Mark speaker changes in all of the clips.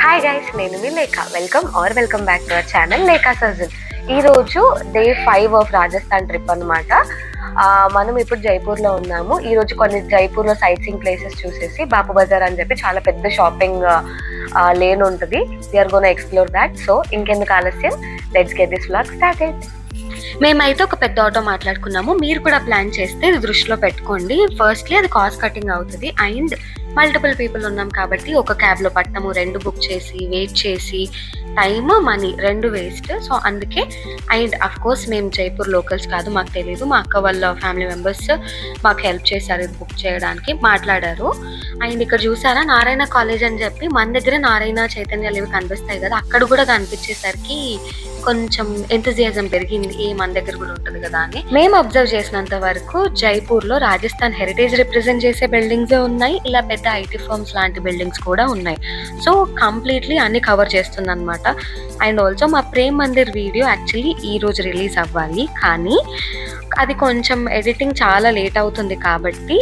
Speaker 1: Hi guys, నేను మీ Lekha. Welcome back to our channel Lekha Sajal. ఈ రోజు డే 5 ఆఫ్ రాజస్థాన్ ట్రిప్ అనమాట. మనం ఇప్పుడు జైపూర్ లో ఉన్నాము. ఈ రోజు కొన్ని జైపూర్ లో సైట్ సీయింగ్ ప్లేసెస్ చూసేసి బాపు బజార్ అని చెప్పి చాలా పెద్ద షాపింగ్ లేన్ ఉంటుంది. We are gonna explore that. So ఇంకెందుకు ఆలస్యం, let's get this vlog started. మేమైతే ఒక పెద్ద ఆటో మాట్లాడుకున్నాము. మీరు కూడా ప్లాన్ చేస్తే ఇది దృష్టిలో పెట్టుకోండి. ఫస్ట్లీ అది కాస్ట్ కటింగ్ అవుతుంది అండ్ మల్టిపుల్ పీపుల్ ఉన్నాం కాబట్టి ఒక క్యాబ్లో పట్టము, 2 బుక్ చేసి వెయిట్ చేసి టైమ్ మనీ 2 వేస్ట్. సో అందుకే అండ్ అఫ్ కోర్స్ మేము జైపూర్ లోకల్స్ కాదు, మాకు తెలియదు. మా అక్క వాళ్ళ ఫ్యామిలీ మెంబర్స్ మాకు హెల్ప్ చేశారు ఇది బుక్ చేయడానికి, మాట్లాడారు. అండ్ ఇక్కడ చూసారా నారాయణ కాలేజ్ అని చెప్పి మన దగ్గర నారాయణ చైతన్యాలు ఇవి కనిపిస్తాయి కదా, అక్కడ కూడా కనిపించేసరికి కొంచెం ఎంతజియాజం పెరిగింది, మన దగ్గర కూడా ఉంటుంది కదా అని. మేము అబ్జర్వ్ చేసినంత వరకు జైపూర్ లో రాజస్థాన్ హెరిటేజ్ రిప్రజెంట్ చేసే బిల్డింగ్స్ ఉన్నాయి, ఇలా పెద్ద ఐటీ ఫర్మ్స్ లాంటి బిల్డింగ్స్ కూడా ఉన్నాయి. సో కంప్లీట్లీ అన్ని కవర్ చేస్తుంది అనమాట. అండ్ ఆల్సో మా ప్రేమ్ మందిర్ వీడియో యాక్చువల్లీ ఈ రోజు రిలీజ్ అవ్వాలి, కానీ అది కొంచెం ఎడిటింగ్ చాలా లేట్ అవుతుంది కాబట్టి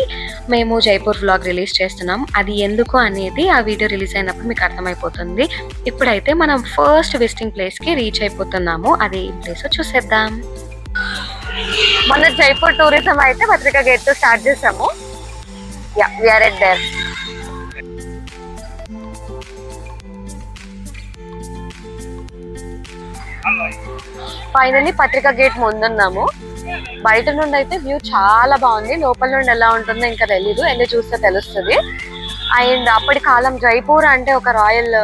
Speaker 1: మేము జైపూర్ వ్లాగ్ రిలీజ్ చేస్తున్నాం. అది ఎందుకు అనేది ఆ వీడియో రిలీజ్ అయినప్పుడు మీకు అర్థమైపోతుంది. ఇప్పుడైతే మనం ఫస్ట్ విజిటింగ్ ప్లేస్కి రీచ్ అయిపోతున్నాము. అది ఏ ప్లేస్ చూసేద్దాం. మన జైపూర్ టూరిజం అయితే పత్రికా గేట్ తో స్టార్ట్ చేసాము. We are at there. Finally Patrika gate ముందున్నాము. బయట నుండి అయితే వ్యూ చాలా బాగుంది, లోపల నుండి ఎలా ఉంటుందో ఇంకా తెలీదు, వెళ్ళి చూస్తే తెలుస్తుంది. అండ్ అప్పటి కాలం జైపూర్ అంటే ఒక రాయల్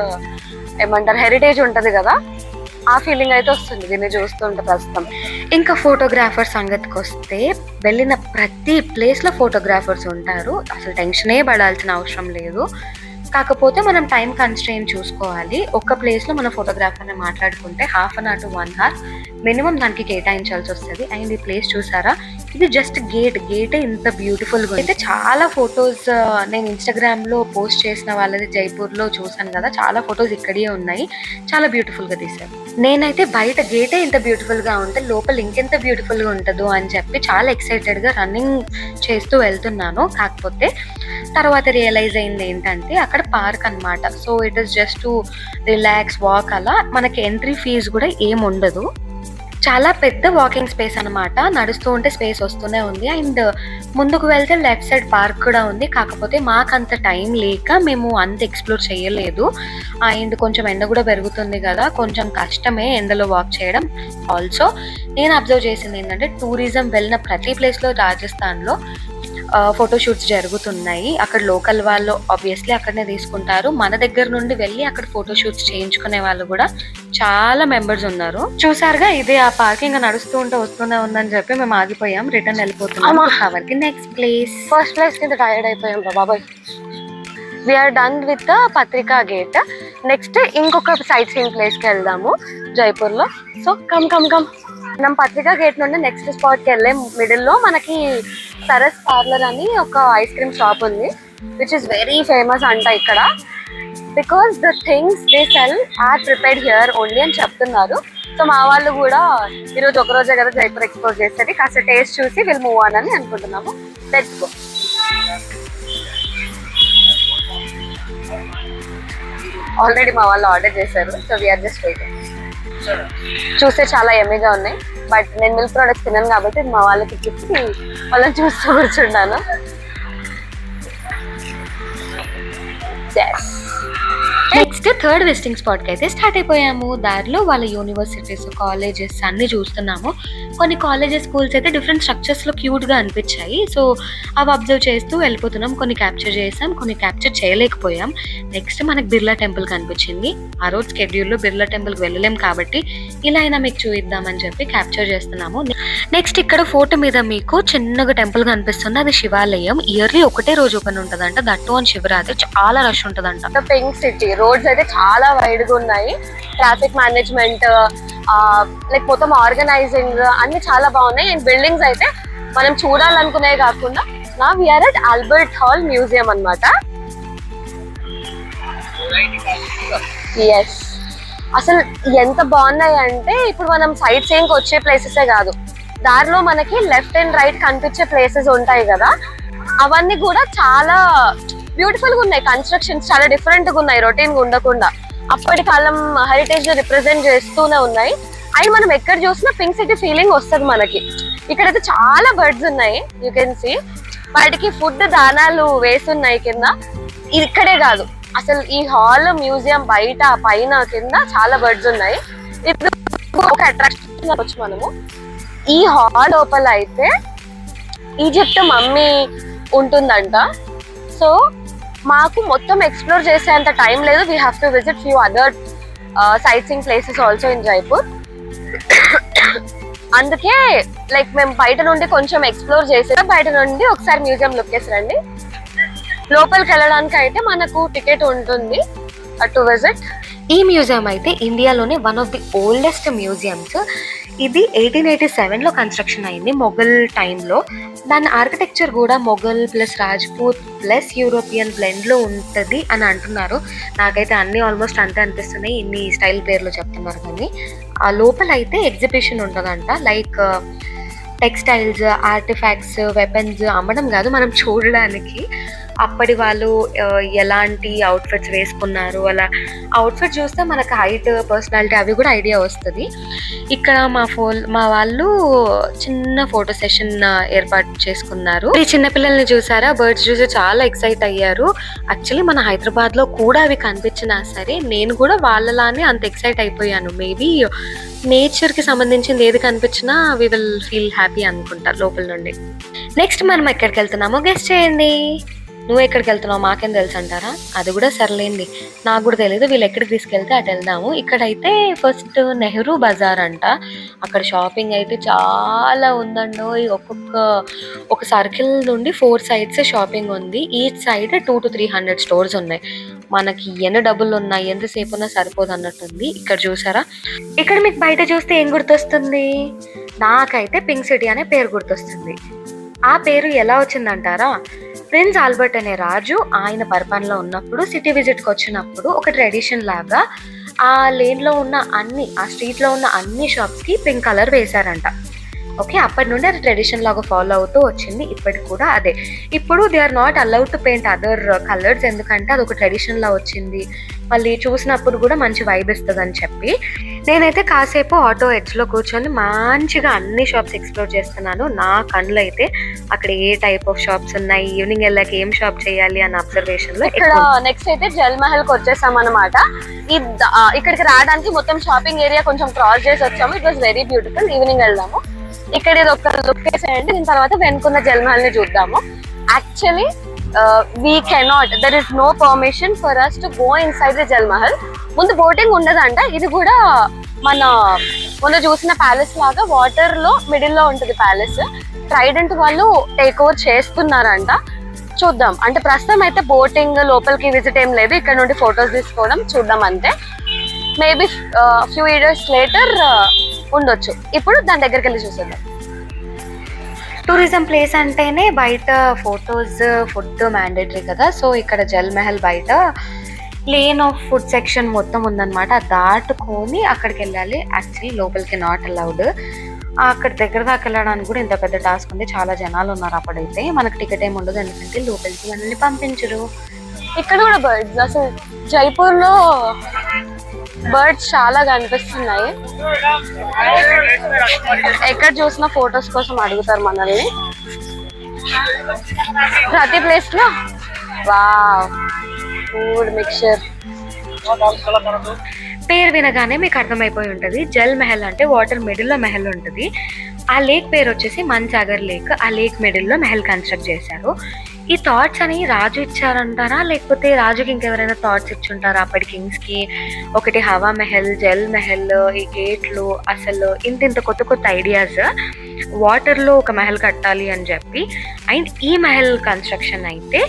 Speaker 1: ఏమంటారు హెరిటేజ్ ఉంటుంది కదా, ఆ ఫీలింగ్ అయితే వస్తుంది దీన్ని చూస్తుంటే ప్రస్తుతం. ఇంకా ఫోటోగ్రాఫర్ సంగతికి వస్తే వెళ్ళిన ప్రతి ప్లేస్లో ఫోటోగ్రాఫర్స్ ఉంటారు, అసలు టెన్షనే పడాల్సిన అవసరం లేదు. కాకపోతే మనం టైం కన్స్ట్రెయిన్ చూసుకోవాలి. ఒక ప్లేస్లో మనం ఫోటోగ్రాఫర్ని మాట్లాడుకుంటే 1/2 hour to 1 hour మినిమం దానికి కేటాయించాల్సి వస్తుంది. అండ్ ఈ ప్లేస్ చూసారా, ఇది జస్ట్ గేటే ఇంత బ్యూటిఫుల్గా అయితే. చాలా ఫొటోస్ నేను ఇన్స్టాగ్రామ్లో పోస్ట్ చేసిన వాళ్ళది జైపూర్లో చూసాను కదా, చాలా ఫొటోస్ ఇక్కడే ఉన్నాయి, చాలా బ్యూటిఫుల్గా తీశారు. నేనైతే బయట గేటే ఇంత బ్యూటిఫుల్గా ఉంటే లోపల ఇంకెంత బ్యూటిఫుల్గా ఉంటుందో అని చెప్పి చాలా ఎక్సైటెడ్గా రన్నింగ్ చేస్తూ వెళ్తున్నాను. కాకపోతే తర్వాత రియలైజ్ అయింది ఏంటంటే అక్కడ పార్క్ అనమాట. So it is just to relax walk, అలా మనకి ఎంట్రీ ఫీజు కూడా ఏం ఉండదు. చాలా పెద్ద వాకింగ్ స్పేస్ అనమాట, నడుస్తూ ఉంటే స్పేస్ వస్తూనే ఉంది. అండ్ ముందుకు వెళ్తే లెఫ్ట్ సైడ్ పార్క్ కూడా ఉంది. కాకపోతే మాకు అంత టైం లేక మేము అంత ఎక్స్ప్లోర్ చేయలేదు. అండ్ కొంచెం ఎండ కూడా పెరుగుతుంది కదా, కొంచెం కష్టమే ఎండలో వాక్ చేయడం. ఆల్సో నేను అబ్జర్వ్ చేసింది ఏంటంటే టూరిజం వెళ్ళిన ప్రతి ప్లేస్లో రాజస్థాన్లో ఫోటోషూట్స్ జరుగుతున్నాయి. అక్కడ లోకల్ వాళ్ళు ఆబ్వియస్లీ అక్కడనే తీసుకుంటారు. మన దగ్గర నుండి వెళ్ళి అక్కడ ఫోటోషూట్స్ చేయించుకునే వాళ్ళు కూడా చాలా మెంబర్స్ ఉన్నారు. చూసారుగా, ఇదే ఆ పార్కింగ్ నడుస్తూ ఉంటే వస్తూనే ఉందని చెప్పి మేము ఆగిపోయాం, రిటర్న్ వెళ్ళిపోతున్నాం కాబట్టి నెక్స్ట్ ప్లేస్. ఫస్ట్ ప్లేస్ కింద టైర్డ్ అయిపోయాం బాబాయ్. వీఆర్ డన్ విత్ పత్రికా గేట్. నెక్స్ట్ ఇంకొక సైట్ సీయింగ్ ప్లేస్కి వెళ్దాము జైపూర్లో. సో కమ్ మనం పత్రికా గేట్ నుండి నెక్స్ట్ స్పాట్కి వెళ్ళే మిడిల్లో మనకి సరస్ పార్లర్ అని ఒక ఐస్ క్రీమ్ షాప్ ఉంది, విచ్ ఇస్ వెరీ ఫేమస్ అంట ఇక్కడ. Because the things they sell are prepared here only అని చెప్తున్నారు. సో మా వాళ్ళు కూడా ఈరోజు ఒక రోజే కదా జైపూర్ ఎక్స్ప్లోర్ చేసేది, కాస్త టేస్ట్ చూసి విల్ మూవ్ ఆన్ అని అనుకుంటున్నాము. Let's go. ఆల్రెడీ మా వాళ్ళు ఆర్డర్ చేశారు, సో వీఆర్ జస్ట్ వెయిటింగ్. చూస్తే చాలా ఎమ్మీగా ఉన్నాయి, బట్ నేను మిల్క్ ప్రోడక్ట్స్ తిన్నాను కాబట్టి మా వాళ్ళకి ఇచ్చి వాళ్ళని చూస్తూ కూర్చున్నాను. నెక్స్ట్ థర్డ్ విజిటింగ్ స్పాట్కి అయితే స్టార్ట్ అయిపోయాము. దారిలో వాళ్ళ యూనివర్సిటీస్ కాలేజెస్ అన్ని చూస్తున్నాము. కొన్ని కాలేజెస్ స్కూల్స్ అయితే డిఫరెంట్ స్ట్రక్చర్స్లో క్యూట్గా అనిపించాయి, సో అవి అబ్జర్వ్ చేస్తూ వెళ్ళిపోతున్నాం. కొన్ని క్యాప్చర్ చేసాం, కొన్ని క్యాప్చర్ చేయలేకపోయాం. నెక్స్ట్ మనకి బిర్లా టెంపుల్ కనిపించింది. ఆ రోజు స్కెడ్యూల్లో బిర్లా టెంపుల్కి వెళ్ళలేం కాబట్టి ఇలా అయినా మీకు చూపిద్దామని చెప్పి క్యాప్చర్ చేస్తున్నాము. నెక్స్ట్ ఇక్కడ ఫోటో మీద మీకు చిన్నగా టెంపుల్ కనిపిస్తుంది, అది శివాలయం. ఇయర్లీ ఒకటే రోజు ఓపెన్ ఉంటుందంట, దట్టు అని శివరాత్రి చాలా రష్ ఉంటుందంట. పింక్ సిటీ రోడ్స్ అయితే చాలా వైడ్ గా ఉన్నాయి. ట్రాఫిక్ మేనేజ్మెంట్ లైక్ మొత్తం ఆర్గనైజింగ్ అన్ని చాలా బాగున్నాయి. అండ్ బిల్డింగ్స్ అయితే మనం చూడాలనుకునే కాకుండా నా we are at Albert Hall Museum అన్నమాట. ఎస్, అసలు ఎంత బాగున్నాయి అంటే ఇప్పుడు మనం సైట్ సీయింగ్ వచ్చే ప్లేసెసే కాదు, దారిలో మనకి లెఫ్ట్ అండ్ రైట్ కనిపించే ప్లేసెస్ ఉంటాయి కదా, అవన్నీ కూడా చాలా బ్యూటిఫుల్ గా ఉన్నాయి. కన్స్ట్రక్షన్స్ చాలా డిఫరెంట్ గా ఉన్నాయి, రొటీన్ గా ఉండకుండా అప్పటి కాలం హెరిటేజ్ రిప్రజెంట్ చేస్తూనే ఉన్నాయి. అండ్ మనం ఎక్కడ చూసినా పింక్ సిటీ ఫీలింగ్ వస్తుంది మనకి. ఇక్కడైతే చాలా బర్డ్స్ ఉన్నాయి, యూ కెన్ సీ. వాటికి ఫుడ్ దానాలు వేస్తున్నాయి కింద. ఇక్కడే కాదు, అసలు ఈ హాల్, మ్యూజియం బయట పైన కింద చాలా బర్డ్స్ ఉన్నాయి. ఇది ఒక అట్రాక్షన్ వచ్చి మనము ఈ హాల్ లోపల అయితే ఈజిప్ట్ మమ్మీ ఉంటుందంట. సో మాకు మొత్తం ఎక్స్ప్లోర్ చేసేంత టైం లేదు. We have to visit few other sight seeing places also in Jaipur. అందుకే లైక్ మేము బయట నుండి కొంచెం ఎక్స్ప్లోర్ చేసే, బయట నుండి ఒకసారి మ్యూజియం లుక్ చేసి రండి. లోపలికి వెళ్ళడానికి అయితే మనకు టికెట్ ఉంటుంది టు విజిట్. ఈ మ్యూజియం అయితే ఇండియాలోనే one of the oldest museums. ఇది 1887లో కన్స్ట్రక్షన్ అయింది, మొఘల్ టైంలో. దాని ఆర్కిటెక్చర్ కూడా Mughal plus Rajput plus European బ్లెండ్లో ఉంటుంది అని అంటున్నారు. నాకైతే అన్నీ ఆల్మోస్ట్ అంతే అనిపిస్తున్నాయి, ఇన్ని స్టైల్ పేర్లు చెప్తున్నారు. కానీ ఆ లోపల అయితే ఎగ్జిబిషన్ ఉంటుందంట. లైక్ టెక్స్టైల్స్, ఆర్టిఫాక్ట్స్, వెపన్స్ అమ్మడం కాదు, మనం చూడడానికి అప్పటి వాళ్ళు ఎలాంటి అవుట్ఫిట్స్ వేసుకున్నారు, అలా అవుట్ఫిట్ చూస్తే మనకు హైట్, పర్సనాలిటీ అవి కూడా ఐడియా వస్తుంది. ఇక్కడ మా వాళ్ళు చిన్న ఫోటో సెషన్ ఏర్పాటు చేసుకున్నారు. ఈ చిన్నపిల్లల్ని చూసారా, బర్డ్స్ చూసి చాలా ఎక్సైట్ అయ్యారు. యాక్చువల్లీ మన హైదరాబాద్ లో కూడా అవి కనిపించినా సరే నేను కూడా వాళ్ళలానే అంత ఎక్సైట్ అయిపోయాను. మేబీ నేచర్ కి సంబంధించింది ఏది కనిపించినా వి విల్ ఫీల్ హ్యాపీ అనుకుంటా లోపల నుండి. నెక్స్ట్ మనం ఎక్కడికి వెళ్తున్నామో గెస్ట్ చేయండి. నువ్వు ఎక్కడికి వెళ్తున్నావు మాకేం తెలుసు అంటారా? అది కూడా సర్లేండి, నాకు కూడా తెలియదు. వీళ్ళు ఎక్కడికి తీసుకెళ్తే అటు వెళ్దాము. ఇక్కడైతే ఫస్ట్ నెహ్రూ బజార్ అంట. అక్కడ షాపింగ్ అయితే చాలా ఉందండో. ఒక సర్కిల్ నుండి 4 sides షాపింగ్ ఉంది. ఈచ్ సైడ్ 200 to 300 స్టోర్స్ ఉన్నాయి. మనకి ఎన్ని డబ్బులు ఉన్నాయి, ఎంతసేపు ఉన్నా సరిపోదు అన్నట్టుంది. ఇక్కడ చూసారా, ఇక్కడ మీకు బయట చూస్తే ఏం గుర్తొస్తుంది? నాకైతే పింక్ సిటీ అనే పేరు గుర్తొస్తుంది. ఆ పేరు ఎలా వచ్చిందంటారా? ప్రిన్స్ ఆల్బర్ట్ అనే రాజు ఆయన పరిపాలనలో ఉన్నప్పుడు సిటీ విజిట్కి వచ్చినప్పుడు ఒక ట్రెడిషన్ లాగా ఆ లేన్లో ఉన్న ఆ స్ట్రీట్లో ఉన్న అన్ని షాప్స్కి పింక్ కలర్ వేశారంట. ఓకే, అప్పటి నుండి అది ట్రెడిషన్ లాగా ఫాలో అవుతూ వచ్చింది. ఇప్పటికి కూడా అదే. ఇప్పుడు they are not allowed to paint other colours, ఎందుకంటే అది ఒక ట్రెడిషన్ లా వచ్చింది. మళ్ళీ చూసినప్పుడు కూడా మంచి వైబ్ ఇస్తుంది అని చెప్పి నేనైతే కాసేపు ఆటో ఎడ్జ్లో కూర్చొని మంచిగా అన్ని షాప్స్ ఎక్స్ప్లోర్ చేస్తున్నాను. నా కళ్ళు అయితే అక్కడ ఏ టైప్ ఆఫ్ షాప్స్ ఉన్నాయి, ఈవినింగ్ వెళ్ళాక ఏం షాప్ చేయాలి అన్న అబ్జర్వేషన్ లో. ఇక్కడ నెక్స్ట్ అయితే జల్ మహల్ కి వచ్చేసాం అనమాట. ఇక్కడికి రావడానికి మొత్తం షాపింగ్ ఏరియా కొంచెం క్రాస్ చేసి వచ్చాము. It was very beautiful. Evening వెళ్దాము. ఇక్కడ ఇది ఒక లుక్ వేసేయండి, దీని తర్వాత వెనుకున్న జల్ మహల్ ని చూద్దాము. Actually we cannot, there is no permission for us to go inside the Jal Mahal. ముందు బోటింగ్ ఉండదంట. ఇది కూడా మొన్న చూసిన ప్యాలెస్ లాగా వాటర్ లో మిడిల్ లో ఉంటుంది ప్యాలెస్. ట్రైడెంట్ వాళ్ళు టేక్ ఓవర్ చేస్తున్నారంట. చూద్దాం. అంటే ప్రస్తుతం అయితే బోటింగ్ లోపలికి విజిట్ ఏం లేదు, ఇక్కడ నుండి ఫొటోస్ తీసుకోవడం చూద్దాం అంతే. మేబీ ఫ్యూ ఇయర్స్ లేటర్ ఉండొచ్చు. ఇప్పుడు దాని దగ్గరికి వెళ్ళి చూసేద్దాం. టూరిజం ప్లేస్ అంటేనే బయట ఫొటోస్, ఫుడ్ మ్యాండేటరీ కదా. సో ఇక్కడ జల్ మహల్ బయట లేన్ ఆఫ్ ఫుడ్ సెక్షన్ మొత్తం ఉందన్నమాట. దాటుకొని అక్కడికి వెళ్ళాలి. యాక్చువల్లీ లోపలికి నాట్ అలౌడ్. అక్కడ దగ్గర దాకా వెళ్ళడానికి కూడా ఇంత పెద్ద టాస్క్ ఉంది. చాలా జనాలు ఉన్నారు. అప్పుడైతే మనకు టికెట్ ఏమి ఉండదు, ఎందుకంటే లోపలికి మనల్ని పంపించరు. ఇక్కడ కూడా బర్డ్స్, అసలు జైపూర్ లో బర్డ్స్ చాలా కనిపిస్తున్నాయి. ఎక్కడ చూసినా ఫొటోస్ కోసం అడుగుతారు మనల్ని ప్రతి ప్లేస్ లో. Wow, food mixture. పేరు వినగానే మీకు అర్థమైపోయి ఉంటుంది, జల్ మహల్ అంటే వాటర్ మిడిల్ లో మహల్ ఉంటుంది. ఆ లేక్ పేరు వచ్చేసి మన్సాగర్ లేక్. ఆ లేక్ మిడిల్ లో మహల్ కన్స్ట్రక్ట్ చేశారు. ఈ థాట్స్ అని రాజు ఇచ్చారంటారా, లేకపోతే రాజుకి ఇంకెవరైనా థాట్స్ ఇచ్చుంటారా అప్పటి కింగ్స్ కి? ఒకటి హవా మహల్, జల్ మహల్, ఈ గేట్లు, అసలు ఇంత కొత్త కొత్త ఐడియాస్. వాటర్ లో ఒక మహల్ కట్టాలి అని చెప్పి. అండ్ ఈ మహల్ కన్స్ట్రక్షన్ అయితే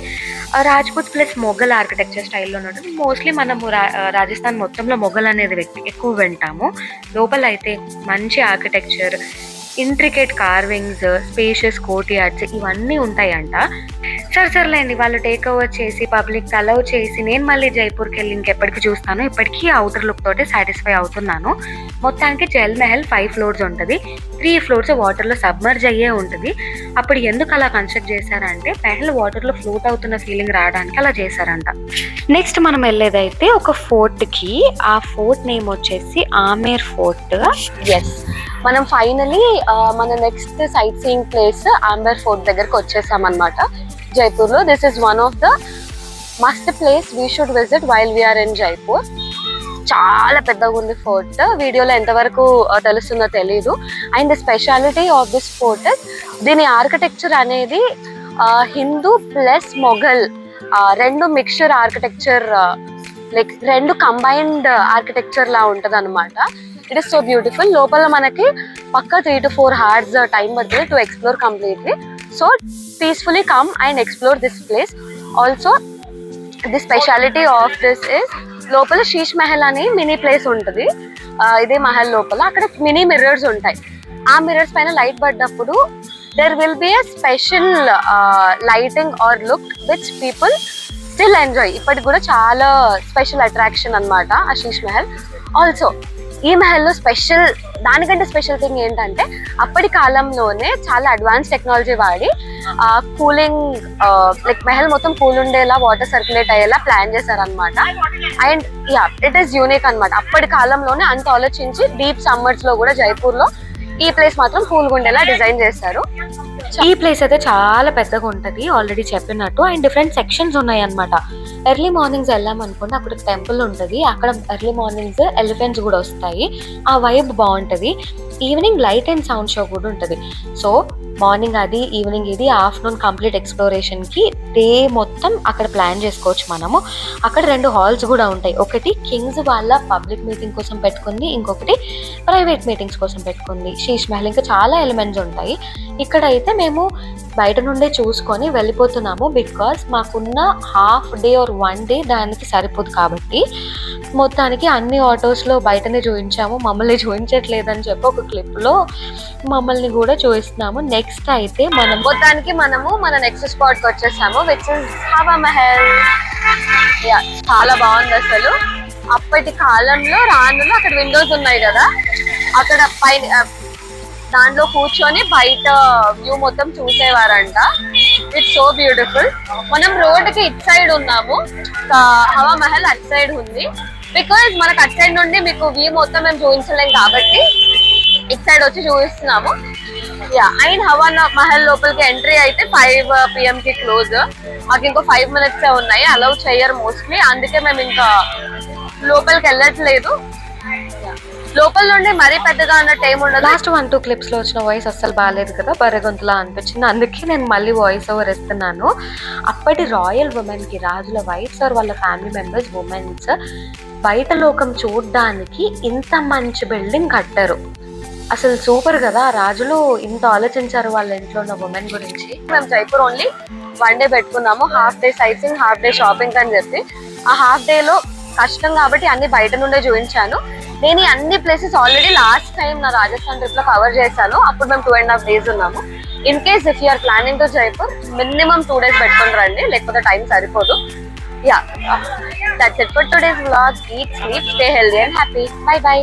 Speaker 1: రాజ్పూత్ ప్లస్ మొఘల్ ఆర్కిటెక్చర్ స్టైల్లో ఉంటుంది. మోస్ట్లీ మనము రాజస్థాన్ మొత్తంలో మొఘల్ అనేది ఎక్కువ వింటాము. లోపల అయితే మంచి architecture, intricate carvings, spacious court yards ఇవన్నీ ఉంటాయంట. సరేలేండి, వాళ్ళు టేక్ ఓవర్ చేసి పబ్లిక్ అలౌ చేసి నేను మళ్ళీ జైపూర్కి వెళ్ళి ఇంకెప్పటికి చూస్తాను. ఇప్పటికీ అవుటర్ లుక్ తోటి సాటిస్ఫై అవుతున్నాను. మొత్తానికి జల్ మహల్ 5 floors ఉంటుంది. 3 floors వాటర్లో సబ్మర్జ్ అయ్యే ఉంటుంది. అప్పుడు ఎందుకు అలా కన్స్ట్రక్ట్ చేశారంటే మహల్ వాటర్లో ఫ్లోట్ అవుతున్న ఫీలింగ్ రావడానికి అలా చేశారంట. నెక్స్ట్ మనం వెళ్ళేదైతే ఒక ఫోర్ట్కి. ఆ ఫోర్ట్ నేమ్ వచ్చేసి ఆమేర్ ఫోర్ట్. ఎస్, మనం ఫైనలీ మన next sightseeing place Amber fort దగ్గరకు వచ్చేసాం అనమాట జైపూర్ లో. This is one of the must place we should visit while we are in Jaipur. చాలా పెద్దగా ఉంది ఫోర్ట్. వీడియోలో ఎంతవరకు తెలుస్తుందో తెలీదు. And the speciality of this fort దీని ఆర్కిటెక్చర్ అనేది హిందూ ప్లస్ మొఘల్ రెండు మిక్స్చర్ ఆర్కిటెక్చర్, లైక్ రెండు కంబైన్డ్ ఆర్కిటెక్చర్ లా ఉంటది అనమాట. It is so beautiful. లోపల మనకి పక్క 3 to 4 hours టైం పడుతుంది to explore completely. So peacefully come and explore this place. Also the speciality of this is లోపల శీష్ మహల్ అని మినీ ప్లేస్ ఉంటుంది. ఇదే మహల్ లోపల అక్కడ మినీ మిర్రర్స్ ఉంటాయి. ఆ మిర్రర్స్ పైన లైట్ పడ్డప్పుడు there will be a special lighting or look which people still enjoy. ఇప్పటికి కూడా చాలా స్పెషల్ అట్రాక్షన్ అన్నమాట ఆశీష్ మహల్. ఆల్సో ఈ మహల్లో స్పెషల్, దానికంటే స్పెషల్ థింగ్ ఏంటంటే అప్పటి కాలంలోనే చాలా అడ్వాన్స్ టెక్నాలజీ వాడి కూలింగ్, లైక్ మహల్ మొత్తం కూల్ ఉండేలా వాటర్ సర్క్యులేట్ అయ్యేలా ప్లాన్ చేశారనమాట. And yeah, it is unique అనమాట. అప్పటి కాలంలోనే అంత ఆలోచించి డీప్ సమ్మర్స్ లో కూడా జైపూర్ లో ఈ ప్లేస్ మాత్రం కూల్గా ఉండేలా డిజైన్ చేస్తారు. ఈ ప్లేస్ అయితే చాలా పెద్దగా ఉంటుంది ఆల్రెడీ చెప్పినట్టు. అండ్ డిఫరెంట్ సెక్షన్స్ ఉన్నాయి అనమాట. ఎర్లీ మార్నింగ్స్ వెళ్ళాం అనుకోండి, అక్కడ టెంపుల్ ఉంటుంది. అక్కడ ఎర్లీ మార్నింగ్స్ ఎలిఫెంట్స్ కూడా వస్తాయి. ఆ వైబ్ బాగుంటుంది. Evening light and sound show కూడా ఉంటుంది. సో మార్నింగ్ అది, ఈవినింగ్ ఇది, ఆఫ్టర్నూన్ కంప్లీట్ ఎక్స్ప్లోరేషన్కి డే మొత్తం అక్కడ ప్లాన్ చేసుకోవచ్చు మనము. అక్కడ 2 halls కూడా ఉంటాయి. ఒకటి కింగ్స్ వాళ్ళ పబ్లిక్ మీటింగ్ కోసం పెట్టుకుంది, ఇంకొకటి ప్రైవేట్ మీటింగ్స్ కోసం పెట్టుకుంది. శీష్ మహల్ ఇంకా చాలా ఎలిమెంట్స్ ఉంటాయి. ఇక్కడ అయితే మేము బయట నుండే చూసుకొని వెళ్ళిపోతున్నాము. బికాస్ మాకున్న హాఫ్ డే ఆర్ 1 day దానికి సరిపోదు కాబట్టి మొత్తానికి అన్ని ఆటోస్లో బయటనే చూపించాము. మమ్మల్ని చూపించట్లేదని చెప్పి ఒక క్లిప్లో మమ్మల్ని కూడా చూపిస్తున్నాము. నెక్స్ట్ అయితే మొత్తానికి మనము మన నెక్స్ట్ స్పాట్కి వచ్చేసాము, విచ్ ఇస్ హవా మహల్. చాలా బాగుంది అసలు. అప్పటి కాలంలో రానులు అక్కడ విండోస్ ఉన్నాయి కదా, అక్కడ పైన దాంట్లో కూర్చొని బయట వ్యూ మొత్తం చూసేవారంట. It's so beautiful. మనం రోడ్డుకి ఇట్ సైడ్ ఉన్నాము, హవా మహల్ అట్ సైడ్ ఉంది. బికాజ్ మనకు అట్ సైడ్ నుండి మీకు వ్యూ మొత్తం మేము చూపించలేం కాబట్టి ఇట్ సైడ్ వచ్చి చూపిస్తున్నాము. అండ్ హవా మహల్ లోపలికి ఎంట్రీ అయితే 5 PM కి క్లోజ్. మాకు ఇంకో 5 minutes ఉన్నాయి, అలౌ చేయరు మోస్ట్లీ. అందుకే మేము ఇంకా లోపలికి వెళ్ళట్లేదు. లోపల నుండి మరీ పెద్దగా అన్నట్టు ఏమి ఉండదు. లాస్ట్ 1-2 clips లో వచ్చిన వాయిస్ అస్సలు బాగాలేదు కదా, బర్రెగొంతులా అనిపించింది. అందుకే నేను మళ్ళీ వాయిస్ ఓవర్ ఇస్తున్నాను. అప్పటి రాయల్ ఉమెన్ కి, రాజుల వైఫ్స్ ఆర్ వాళ్ళ ఫ్యామిలీ మెంబర్స్, ఉమెన్స్ బయట లోకం చూడడానికి ఇంత మంచి బిల్డింగ్ కట్టారు. అసలు సూపర్ కదా. రాజులు ఇంత ఆలోచించారు వాళ్ళ ఇంట్లో ఉన్న ఉమెన్ గురించి. మేము జైపూర్ ఓన్లీ 1 day పెట్టుకున్నాము. Half day citing, half day shopping అని చెప్పి. ఆ హాఫ్ డే లో కష్టం కాబట్టి అన్ని బయట నుండే చూపించాను. నేను ఈ అన్ని ప్లేసెస్ ఆల్రెడీ లాస్ట్ టైం నా రాజస్థాన్ ట్రిప్ లో కవర్ చేశాను. అప్పుడు మేము 2.5 days ఉన్నాము. In case if you're planning to Jaipur, minimum 2 days పెట్టుకుని రండి, లేకపోతే టైం సరిపోదు. Yeah, that's it for today's vlog. Eat, sleep, stay healthy and happy. Bye bye.